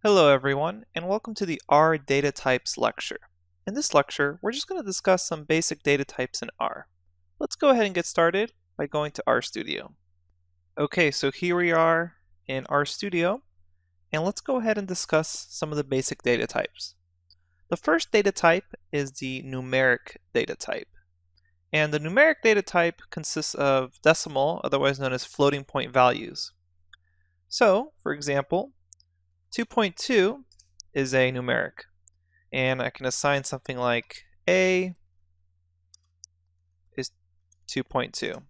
Hello everyone, and welcome to the R data types lecture. In this lecture, we're just going to discuss some basic data types in R. Let's go ahead and get started by going to RStudio. Okay, so here we are in RStudio, and let's go ahead and discuss some of the basic data types. The first data type is the numeric data type. And the numeric data type consists of decimal, otherwise known as floating point values. So, for example, 2.2 is a numeric, and I can assign something like A is 2.2.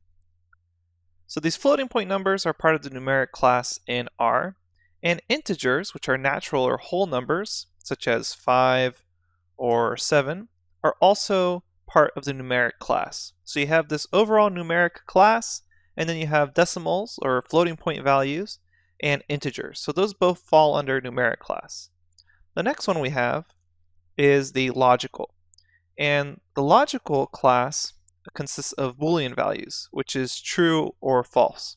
So these floating point numbers are part of the numeric class in R, and integers, which are natural or whole numbers, such as 5 or 7, are also part of the numeric class. So you have this overall numeric class, and then you have decimals or floating point values, and integers. So those both fall under numeric class. The next one we have is the logical. And the logical class consists of Boolean values, which is true or false.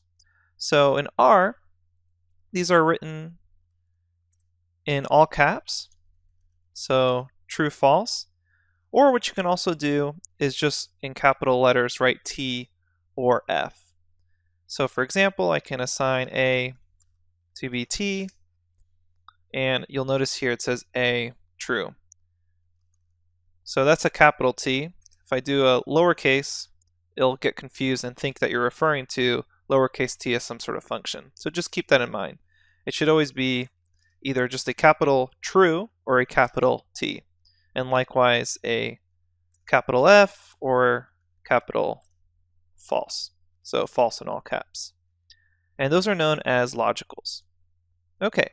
So in R, these are written in all caps, so true, false. Or what you can also do is just in capital letters write T or F. So for example, I can assign A to be T, and you'll notice here it says A true. So that's a capital T. If I do a lowercase, it'll get confused and think that you're referring to lowercase t as some sort of function. So just keep that in mind. It should always be either just a capital true or a capital T, and likewise a capital F or capital false. So false in all caps. And those are known as logicals. Okay,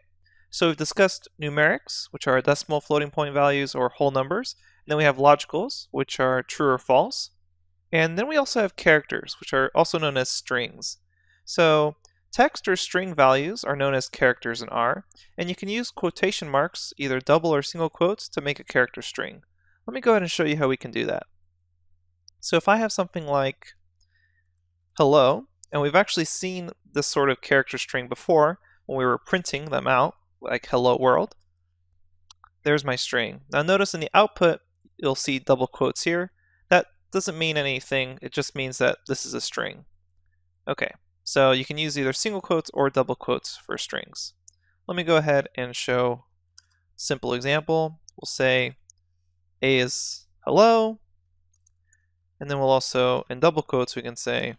so we've discussed numerics, which are decimal floating point values or whole numbers. And then we have logicals, which are true or false. And then we also have characters, which are also known as strings. So text or string values are known as characters in R, and you can use quotation marks, either double or single quotes, to make a character string. Let me go ahead and show you how we can do that. So if I have something like hello, and we've actually seen this sort of character string before when we were printing them out, like hello world. There's my string. Now notice in the output, you'll see double quotes here. That doesn't mean anything, it just means that this is a string. Okay, so you can use either single quotes or double quotes for strings. Let me go ahead and show a simple example. We'll say A is hello, and then we'll also, in double quotes, we can say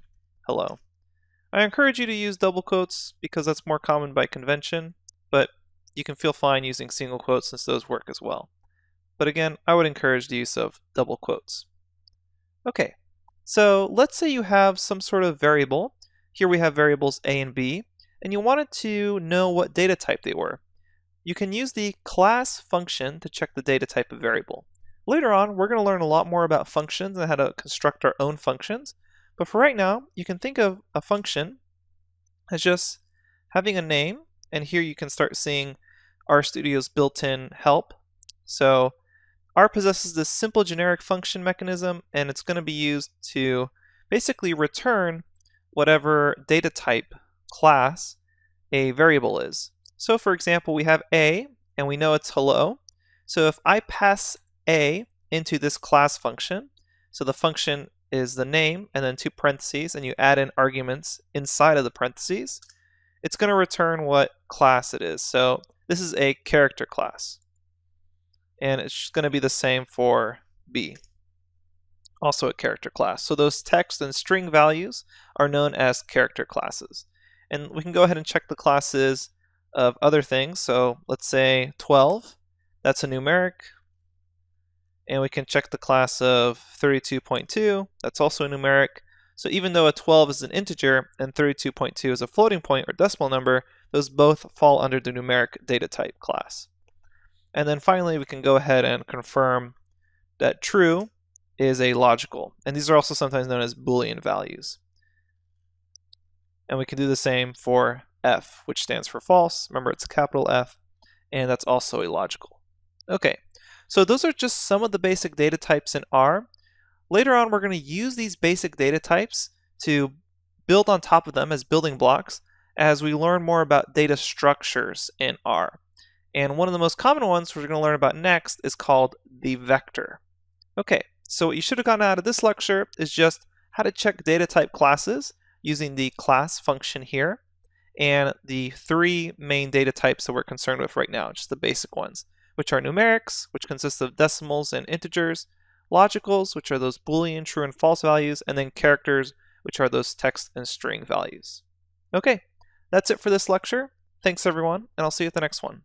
hello. I encourage you to use double quotes because that's more common by convention, but you can feel fine using single quotes since those work as well. But again, I would encourage the use of double quotes. Okay, so let's say you have some sort of variable. Here we have variables A and B, and you wanted to know what data type they were. You can use the class function to check the data type of variable. Later on, we're going to learn a lot more about functions and how to construct our own functions. But for right now, you can think of a function as just having a name, and here you can start seeing RStudio's built-in help. So R possesses this simple generic function mechanism, and it's going to be used to basically return whatever data type class a variable is. So for example, we have A, and we know it's hello. So if I pass A into this class function, so the function is the name and then two parentheses, and you add in arguments inside of the parentheses, it's going to return what class it is. So this is a character class, and it's going to be the same for B, also a character class. So those text and string values are known as character classes. And we can go ahead and check the classes of other things. So let's say 12, that's a numeric. And we can check the class of 32.2, that's also a numeric. So even though a 12 is an integer and 32.2 is a floating point or decimal number, those both fall under the numeric data type class. And then finally, we can go ahead and confirm that true is a logical. And these are also sometimes known as Boolean values. And we can do the same for F, which stands for false. Remember, it's a capital F, and that's also a logical. Okay. So those are just some of the basic data types in R. Later on, we're going to use these basic data types to build on top of them as building blocks as we learn more about data structures in R. And one of the most common ones we're going to learn about next is called the vector. Okay, so what you should have gotten out of this lecture is just how to check data type classes using the class function here, and the three main data types that we're concerned with right now, just the basic ones, which are numerics, which consists of decimals and integers, logicals, which are those Boolean true and false values, and then characters, which are those text and string values. Okay, that's it for this lecture. Thanks everyone, and I'll see you at the next one.